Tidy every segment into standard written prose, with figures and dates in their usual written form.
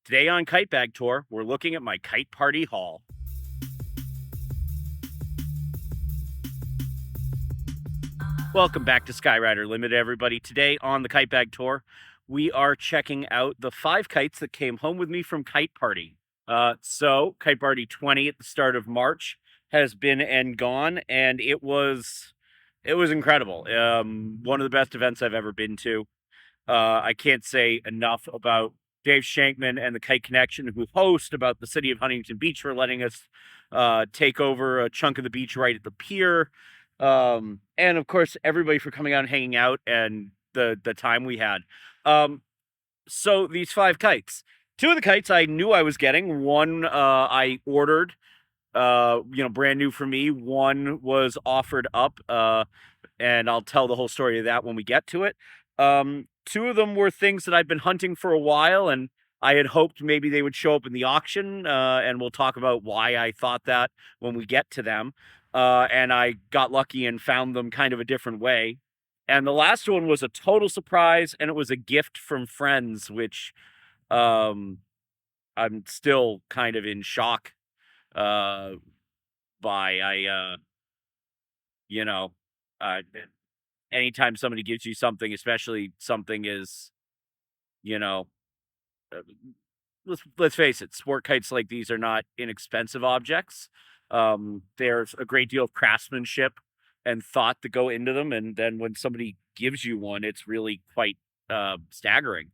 Today on Kite Bag Tour, we're looking at my Kite Party haul. Welcome back to Skyrider Limited, everybody. Today on the Kite Bag Tour, we are checking out the 5 kites that came home with me from Kite Party. So Kite Party 20 at the start of March has been and gone, and it was incredible. One of the best events I've ever been to. I can't say enough about Dave Shankman and the Kite Connection, who host, about the city of Huntington Beach for letting us take over a chunk of the beach right at the pier. And of course, everybody for coming out and hanging out and the time we had. So these 5 kites. 2 of the kites I knew I was getting. One I ordered, brand new for me. One was offered up, and I'll tell the whole story of that when we get to it. 2 of them were things that I'd been hunting for a while, and I had hoped maybe they would show up in the auction, and we'll talk about why I thought that when we get to them. And I got lucky and found them kind of a different way. And the last one was a total surprise, and it was a gift from friends, which I'm still kind of in shock by. Anytime somebody gives you something, especially something is, you know, uh, let's face it, sport kites like these are not inexpensive objects. There's a great deal of craftsmanship and thought that go into them, and then when somebody gives you one, it's really quite staggering.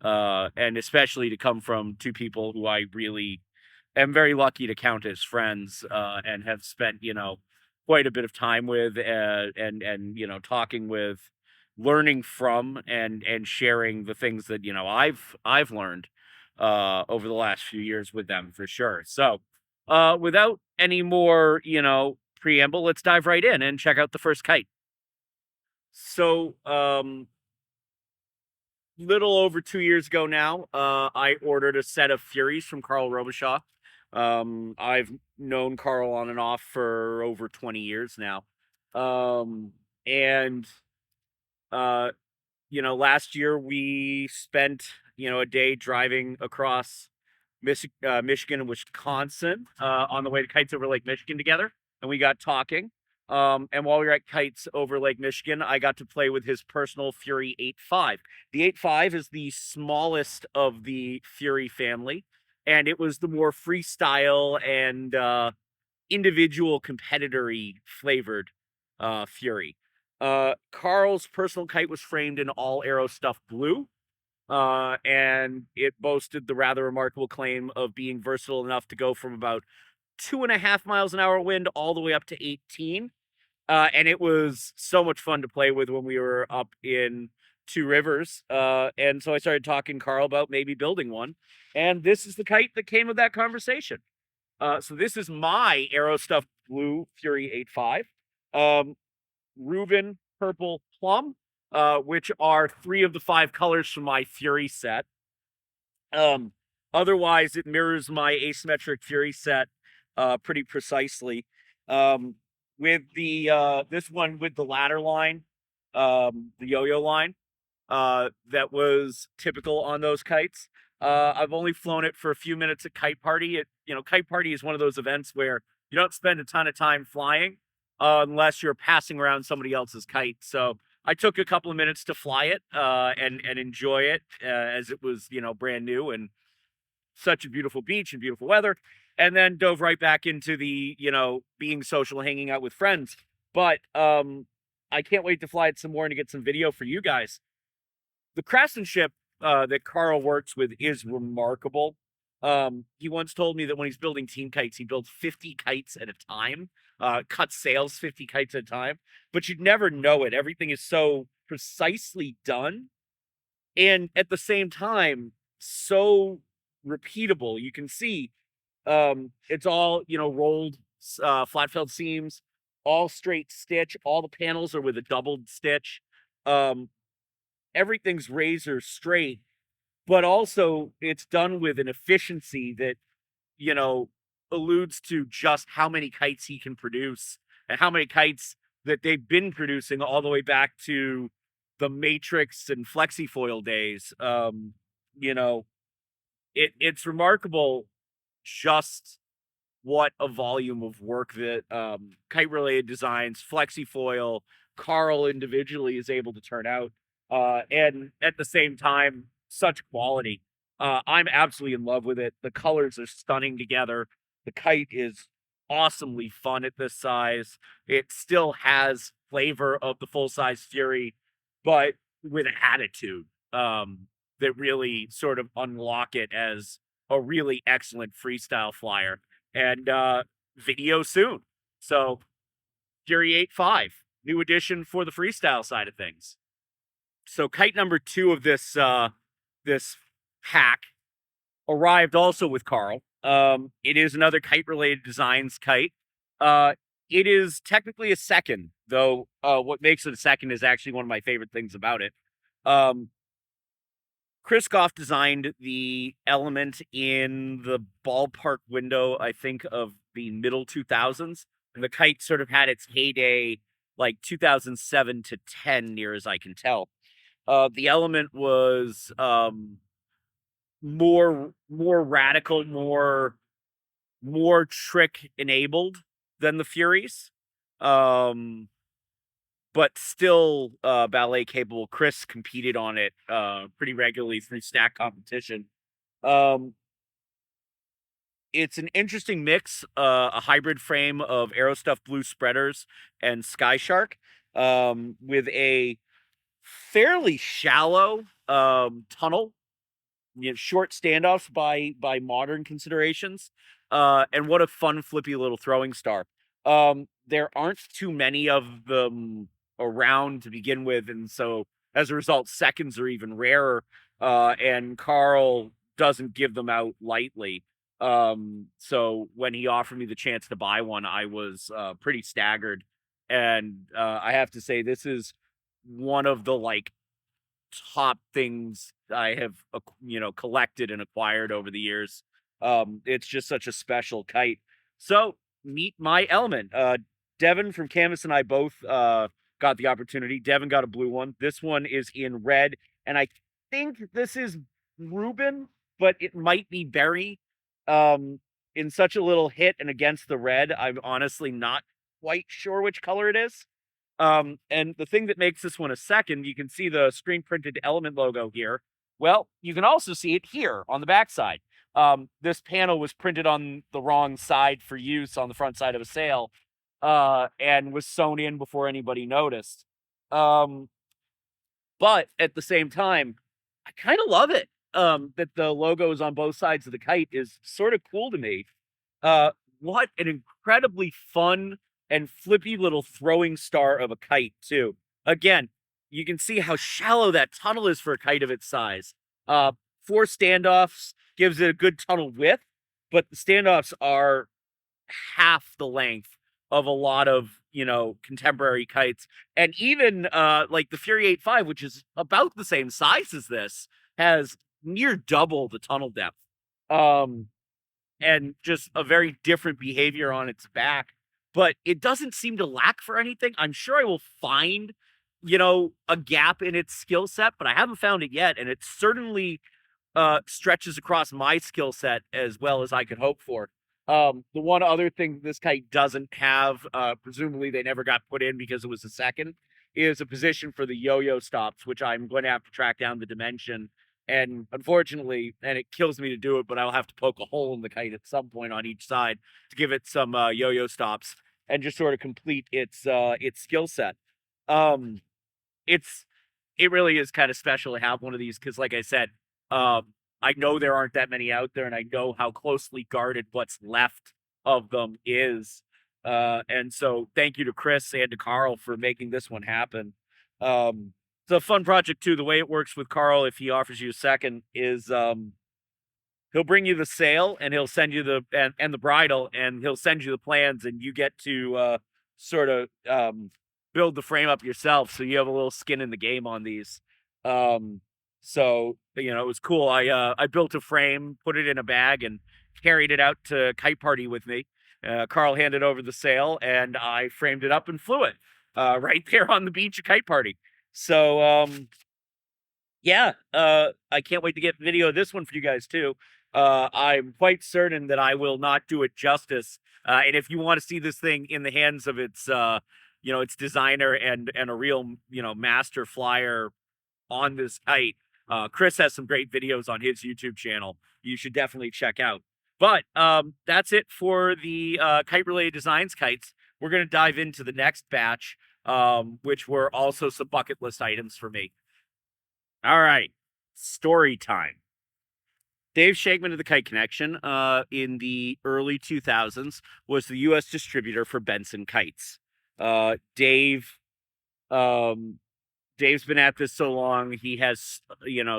And especially to come from 2 people who I really am very lucky to count as friends, and have spent, quite a bit of time with, and talking with, learning from, and sharing the things that I've learned over the last few years with them for sure. So, without any more preamble, let's dive right in and check out the first kite. So, little over 2 years ago now, I ordered a set of Furies from Carl Robertshaw. I've known Carl on and off for over 20 years now. And last year we spent, a day driving across Michigan and Wisconsin, on the way to Kites over Lake Michigan together, and we got talking. And while we were at Kites over Lake Michigan, I got to play with his personal Fury 8.5. The 8.5 is the smallest of the Fury family, and it was the more freestyle and individual competitor-y flavored Fury. Carl's personal kite was framed in all aero stuff blue, and it boasted the rather remarkable claim of being versatile enough to go from about 2.5 miles an hour wind all the way up to 18. And it was so much fun to play with when we were up in Two Rivers. And so I started talking to Carl about maybe building one. And this is the kite that came of that conversation. So this is my Aero Stuff Blue Fury 8.5. Reuben, Purple, Plum, which are 3 of the 5 colors from my Fury set. Otherwise, it mirrors my asymmetric Fury set pretty precisely. With the this one with the ladder line, the yo-yo line, that was typical on those kites. I've only flown it for a few minutes at Kite Party. Kite Party is one of those events where you don't spend a ton of time flying, unless you're passing around somebody else's kite. So I took a couple of minutes to fly it, and enjoy it, as it was, brand new and such a beautiful beach and beautiful weather, and then dove right back into the, being social, hanging out with friends. But I can't wait to fly it some more and to get some video for you guys. The craftsmanship that Carl works with is remarkable. He once told me that when he's building team kites, he builds 50 kites at a time, cuts sails 50 kites at a time, but you'd never know it. Everything is so precisely done, and at the same time, so repeatable. You can see it's all, rolled flat felt seams, all straight stitch. All the panels are with a doubled stitch. Everything's razor straight, but also it's done with an efficiency that, alludes to just how many kites he can produce and how many kites that they've been producing all the way back to the Matrix and Flexifoil days. You know, it's remarkable just what a volume of work that Kite Related Designs, Flexifoil, Carl individually is able to turn out. And at the same time, such quality. I'm absolutely in love with it. The colors are stunning together. The kite is awesomely fun at this size. It still has flavor of the full size Fury, but with attitude that really sort of unlock it as a really excellent freestyle flyer. And video soon. So Fury 8.5, new addition for the freestyle side of things. So kite number 2 of this pack arrived also with Carl. It is another Kite Related Designs kite. It is technically a second, though what makes it a second is actually one of my favorite things about it. Chris Goff designed the Element in the ballpark window, I think, of the middle 2000s. And the kite sort of had its heyday like 2007 to 10, near as I can tell. The Element was more radical, more trick enabled than the Furies. But still ballet capable. Chris competed on it pretty regularly through stack competition. It's an interesting mix, a hybrid frame of Aerostuff Blue spreaders and Sky Shark, with a fairly shallow tunnel, short standoffs by modern considerations, and what a fun flippy little throwing star. There aren't too many of them around to begin with, and so as a result, seconds are even rarer. And Carl doesn't give them out lightly. So when he offered me the chance to buy one, I was pretty staggered. And I have to say, this is one of the like top things I have collected and acquired over the years. It's just such a special kite. So meet my Element. Devin from Canvas and I both got the opportunity. Devin got a blue one. This one is in red, and I think this is Ruben, but it might be Berry. In such a little hit and against the red, I'm honestly not quite sure which color it is. And the thing that makes this one a second, you can see the screen printed Element logo here. Well, you can also see it here on the backside. This panel was printed on the wrong side for use on the front side of a sail, and was sewn in before anybody noticed. But at the same time, I kind of love it. That the logos on both sides of the kite is sort of cool to me. What an incredibly fun and flippy little throwing star of a kite, too. Again, you can see how shallow that tunnel is for a kite of its size. 4 standoffs gives it a good tunnel width, but the standoffs are half the length of a lot of, contemporary kites. And even like the Fury 8.5, which is about the same size as this, has near double the tunnel depth. And just a very different behavior on its back. But it doesn't seem to lack for anything. I'm sure I will find, a gap in its skill set, but I haven't found it yet. And it certainly stretches across my skill set as well as I could hope for. The one other thing this kite doesn't have, presumably they never got put in because it was a second, is a position for the yo-yo stops, which I'm going to have to track down the dimension. And unfortunately, and it kills me to do it, but I'll have to poke a hole in the kite at some point on each side to give it some yo-yo stops and just sort of complete its skill set. It really is kind of special to have one of these because, like I said, I know there aren't that many out there, and I know how closely guarded what's left of them is. And so thank you to Chris and to Carl for making this one happen. It's a fun project, too. The way it works with Carl, if he offers you a second, is he'll bring you the sail, and he'll send you and the bridle, and he'll send you the plans, and you get to sort of build the frame up yourself, so you have a little skin in the game on these. So, it was cool. I built a frame, put it in a bag, and carried it out to Kite Party with me. Carl handed over the sail, and I framed it up and flew it right there on the beach at Kite Party. So, yeah, I can't wait to get video of this one for you guys, too. I'm quite certain that I will not do it justice. And if you want to see this thing in the hands of its, its designer and a real, master flyer on this kite, Chris has some great videos on his YouTube channel. You should definitely check out. But that's it for the kite related designs kites. We're going to dive into the next batch, which were also some bucket list items for me. All right, story time. Dave Shankman of the Kite Connection, in the early 2000s, was the U.S. distributor for Benson Kites. Dave, Dave's been at this so long, he has,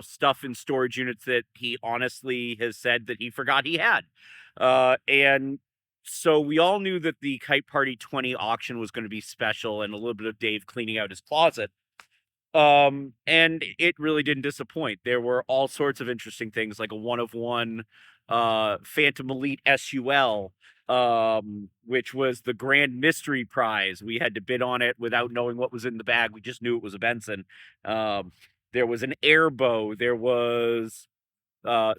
stuff in storage units that he honestly has said that he forgot he had. And so we all knew that the Kite Party 20 auction was going to be special and a little bit of Dave cleaning out his closet. And it really didn't disappoint. There were all sorts of interesting things, like a 1-of-1 Phantom Elite SUL, which was the grand mystery prize. We had to bid on it without knowing what was in the bag. We just knew it was a Benson. There was an airbow. There was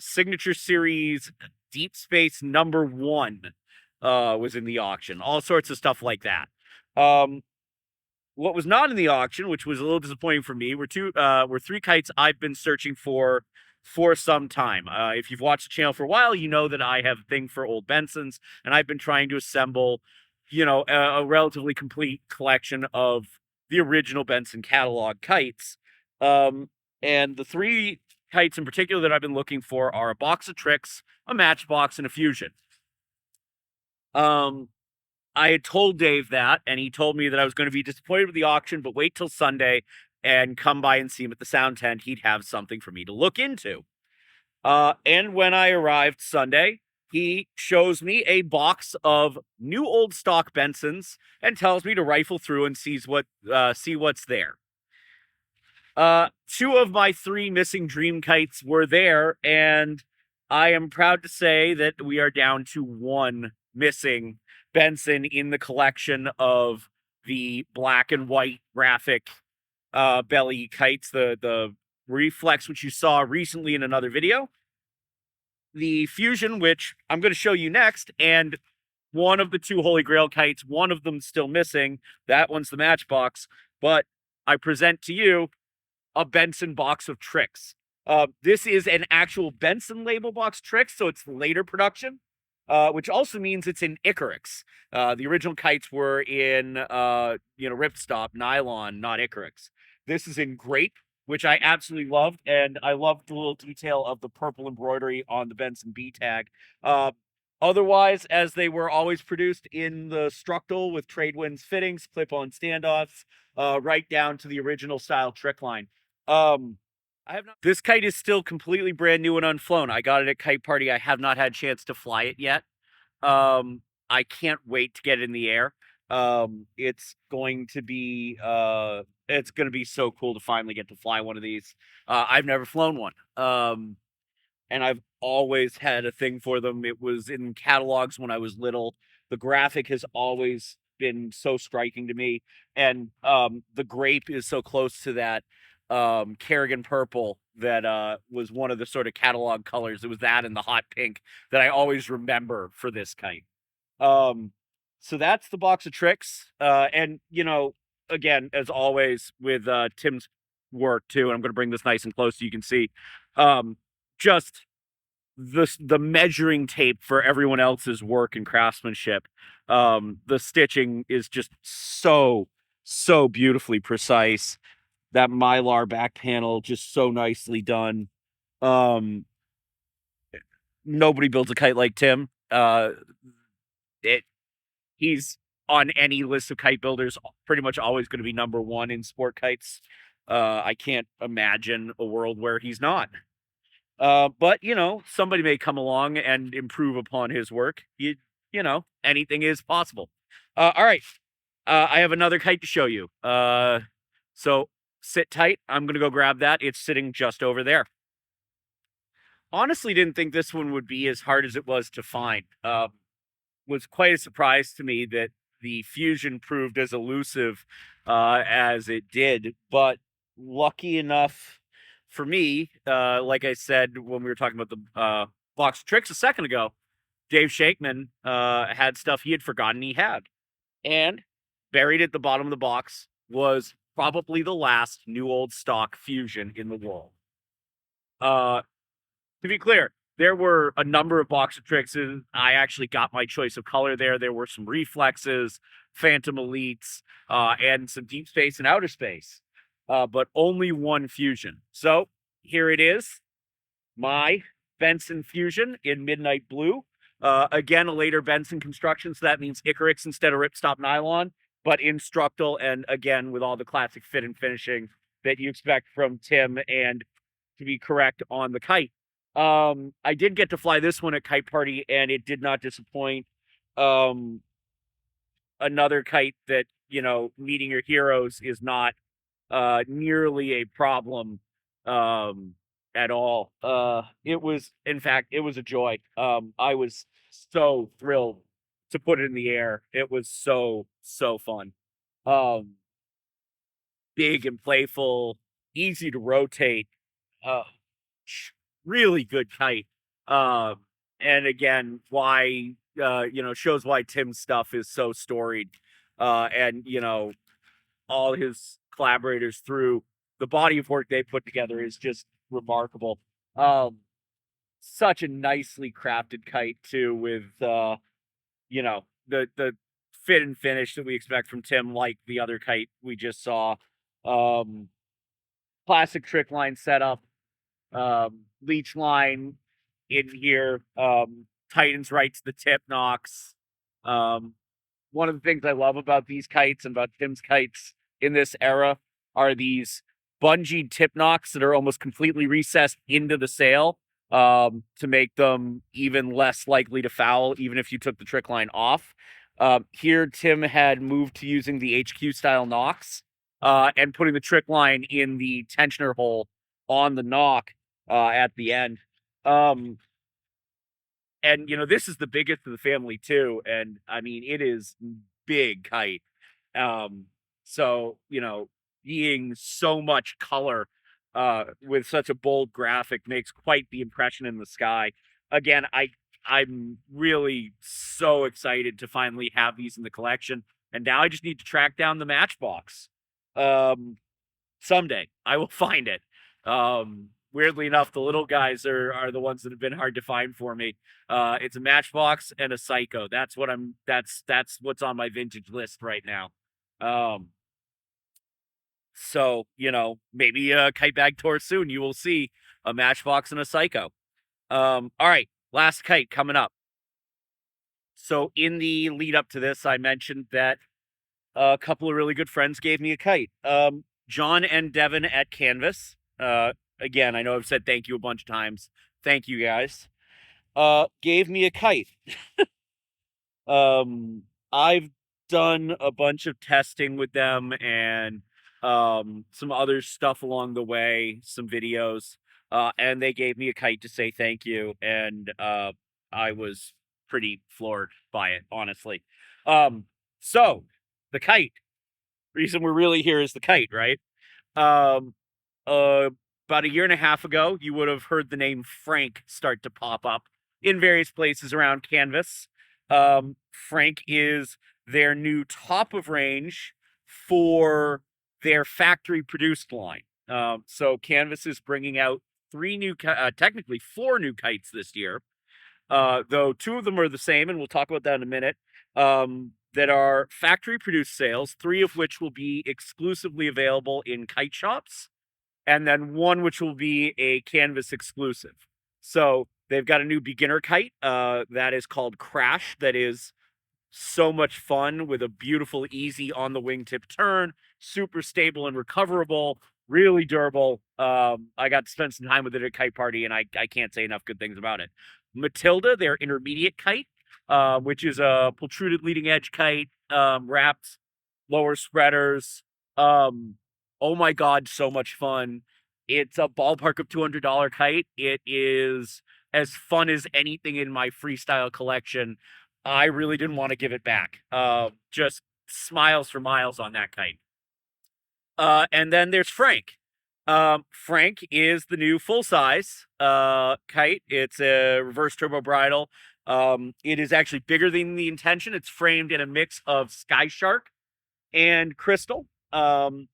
Signature Series Deep Space #1 was in the auction. All sorts of stuff like that. What was not in the auction, which was a little disappointing for me, were three kites I've been searching for some time. If you've watched the channel for a while, you know that I have a thing for old Bensons, and I've been trying to assemble, a relatively complete collection of the original Benson catalog kites. And the three kites in particular that I've been looking for are a box of tricks, a matchbox, and a fusion. I had told Dave that, and he told me that I was going to be disappointed with the auction, but wait till Sunday and come by and see him at the sound tent. He'd have something for me to look into. And when I arrived Sunday, he shows me a box of new old stock Bensons and tells me to rifle through and see what's there. Two of my three missing dream kites were there, and I am proud to say that we are down to one missing Benson in the collection of the black and white graphic belly kites, the reflex, which you saw recently in another video, the fusion, which I'm going to show you next, and one of the two Holy Grail kites, one of them still missing. That one's the matchbox, but I present to you a Benson box of tricks. This is an actual Benson label box tricks, so it's later production. Which also means it's in Icarus. The original kites were in, ripstop, nylon, not Icarus. This is in grape, which I absolutely loved, and I loved the little detail of the purple embroidery on the Benson B tag. Otherwise, as they were always produced in the Structal with trade winds fittings, clip-on standoffs, right down to the original style trick line. This kite is still completely brand new and unflown. I got it at Kite Party. I have not had a chance to fly it yet. I can't wait to get it in the air. It's going to be so cool to finally get to fly one of these. I've never flown one. And I've always had a thing for them. It was in catalogs when I was little. The graphic has always been so striking to me. And the grape is so close to that Kerrigan purple that was one of the sort of catalog colors. It was that and the hot pink that I always remember for this kite. So that's the box of tricks. And again, as always with Tim's work too, and I'm going to bring this nice and close so you can see, just the measuring tape for everyone else's work and craftsmanship. The stitching is just so beautifully precise. That Mylar back panel, just so nicely done. Nobody builds a kite like Tim. He's on any list of kite builders, pretty much always going to be #1 in sport kites. I can't imagine a world where he's not. But somebody may come along and improve upon his work. Anything is possible. All right. I have another kite to show you. So sit tight. I'm going to go grab that. It's sitting just over there. Honestly, didn't think this one would be as hard as it was to find. Was quite a surprise to me that the fusion proved as elusive as it did. But lucky enough for me, like I said when we were talking about the box of tricks a second ago, Dave Shankman had stuff he had forgotten he had. And buried at the bottom of the box was probably the last new old stock Fusion in the world. To be clear, there were a number of box of tricks, and I actually got my choice of color there. There were some reflexes, Phantom Elites, and some deep space and outer space, but only one Fusion. So here it is, my Benson Fusion in Midnight Blue. Again, a later Benson construction, so that means Icarus instead of ripstop nylon, but in structal, and again, with all the classic fit and finishing that you expect from Tim, and to be correct on the kite. I did get to fly this one at Kite Party, and it did not disappoint. Another kite that, meeting your heroes is not nearly a problem at all. It was, in fact, it was a joy. I was so thrilled to put it in the air. It was so fun. Big and playful, easy to rotate. Really good kite. And again, why shows why Tim's stuff is so storied. And all his collaborators through the body of work they put together is just remarkable. Such a nicely crafted kite too, with the fit and finish that we expect from Tim, like the other kite we just saw. Classic trick line setup, leech line in here, tightens right to the tip nocks. One of the things I love about these kites and about Tim's kites in this era are these bungeed tip nocks that are almost completely recessed into the sail, to make them even less likely to foul, even if you took the trick line off. Here, Tim had moved to using the HQ style nocks, and putting the trick line in the tensioner hole on the nock at the end. And this is the biggest of the family too, and I mean, it is big kite. So being so much color with such a bold graphic makes quite the impression in the sky. Again, I'm really so excited to finally have these in the collection, and now I just need to track down the Matchbox. Someday I will find it. Weirdly enough, the little guys are the ones that have been hard to find for me. It's a Matchbox and a Psycho. That's what's on my vintage list right now. So, maybe a kite bag tour soon. You will see a Matchbox and a Psycho. All right, last kite coming up. So in the lead up to this, I mentioned that a couple of really good friends gave me a kite. John and Devin at Canvas. Again, I know I've said thank you a bunch of times. Thank you guys. Gave me a kite. I've done a bunch of testing with them and some other stuff along the way, some videos, and they gave me a kite to say thank you, and I was pretty floored by it, honestly. So the kite, reason we're really here is the kite, right? About a year and a half ago, you would have heard the name Frank start to pop up in various places around Canvas. Frank is their new top of range for their factory produced line. So Canvas is bringing out technically 4 new kites this year, though 2 of them are the same, and we'll talk about that in a minute, that are factory produced sales, 3 of which will be exclusively available in kite shops, and then 1 which will be a Canvas exclusive. So they've got a new beginner kite that is called Crash, that is so much fun with a beautiful, easy on the wingtip turn, super stable and recoverable, really durable. I got to spend some time with it at Kite Party, and I can't say enough good things about it. Matilda, their intermediate kite, which is a protruded leading edge kite, wrapped lower spreaders. Oh my God, so much fun. It's a ballpark of $200 kite. It is as fun as anything in my freestyle collection. I really didn't want to give it back. Just smiles for miles on that kite. And then there's Frank. Frank is the new full-size kite. It's a reverse turbo bridle. It is actually bigger than the intention. It's framed in a mix of Sky Shark and crystal. And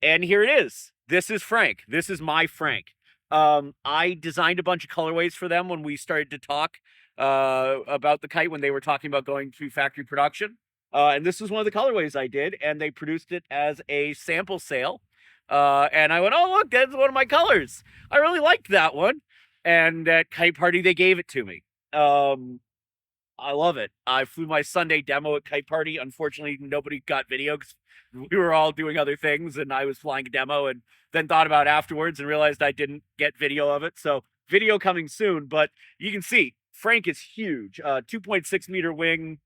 here it is. This is Frank. This is my Frank. I designed a bunch of colorways for them when we started to talk about the kite, when they were talking about going to factory production. And this is one of the colorways I did, and they produced it as a sample sale. And I went, oh, look, that's one of my colors. I really liked that one. And at Kite Party, they gave it to me. I love it. I flew my Sunday demo at Kite Party. Unfortunately, nobody got video because we were all doing other things, and I was flying a demo, and then thought about it afterwards and realized I didn't get video of it. So video coming soon, but you can see Frank is huge. 2.6-meter wing,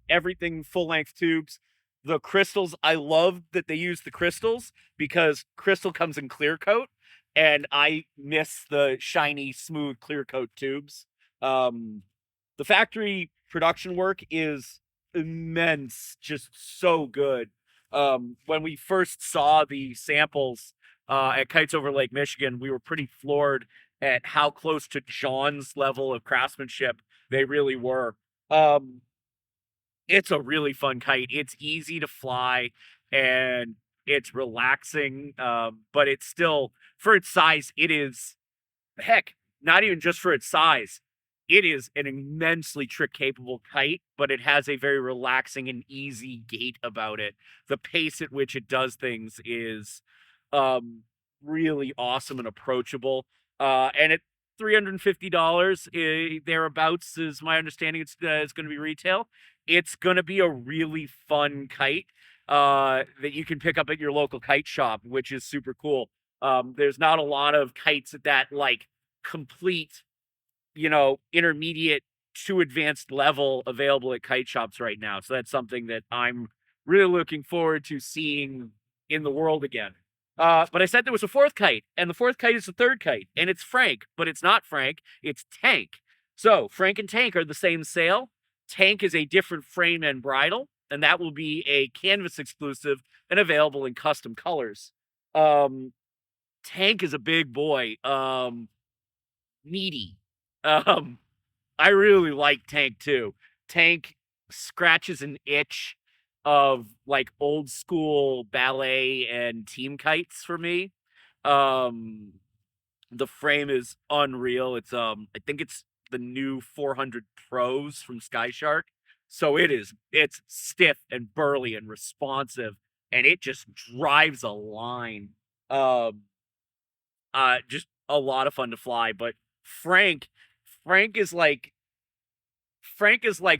everything full-length tubes. The crystals, I love that they use the crystals because crystal comes in clear coat, and I miss the shiny, smooth clear coat tubes. The factory production work is immense, just so good. When we first saw the samples at Kites Over Lake Michigan, we were pretty floored at how close to John's level of craftsmanship they really were. It's a really fun kite. It's easy to fly and it's relaxing, but it's still, for its size, it is, heck, not even just for its size. It is an immensely trick-capable kite, but it has a very relaxing and easy gait about it. The pace at which it does things is really awesome and approachable. And at $350 thereabouts is my understanding. It's going to be retail. It's going to be a really fun kite that you can pick up at your local kite shop, which is super cool. There's not a lot of kites at that like complete, intermediate to advanced level available at kite shops right now. So that's something that I'm really looking forward to seeing in the world again. But I said there was a fourth kite, and the fourth kite is the third kite, and it's Frank, but it's not Frank, it's Tank. So Frank and Tank are the same sail. Tank is a different frame and bridle, and that will be a canvas exclusive and available in custom colors. Tank is a big boy, meaty. I really like Tank too. Tank scratches an itch of like old school ballet and team kites for me. The frame is unreal. It's I think it's the new 400 Pros from Sky Shark. So it's stiff and burly and responsive, and it just drives a line. Just a lot of fun to fly. But Frank is like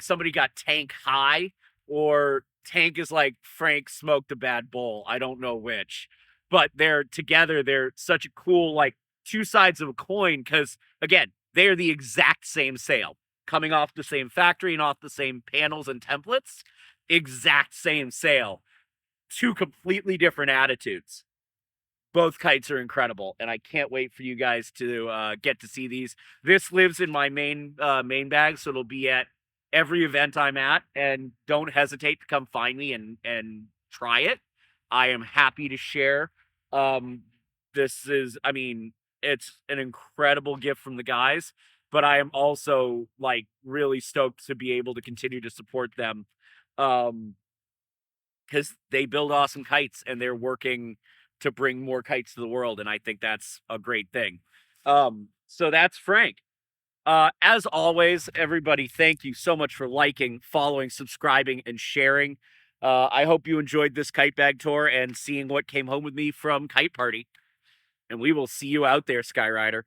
somebody got Tank high, or Tank is like Frank smoked a bad bowl. I don't know which, but they're together. They're such a cool, like, two sides of a coin, because again, they are the exact same sail, coming off the same factory and off the same panels and templates. Exact same sail. Two completely different attitudes. Both kites are incredible, and I can't wait for you guys to get to see these. This lives in my main bag, so it'll be at every event I'm at, and don't hesitate to come find me and try it. I am happy to share. This is, I mean, it's an incredible gift from the guys, but I am also like really stoked to be able to continue to support them, because they build awesome kites and they're working to bring more kites to the world, and I think that's a great thing. So that's Frank. As always, everybody, thank you so much for liking, following, subscribing, and sharing. I hope you enjoyed this kite bag tour and seeing what came home with me from Kite Party. And we will see you out there, Skyrider.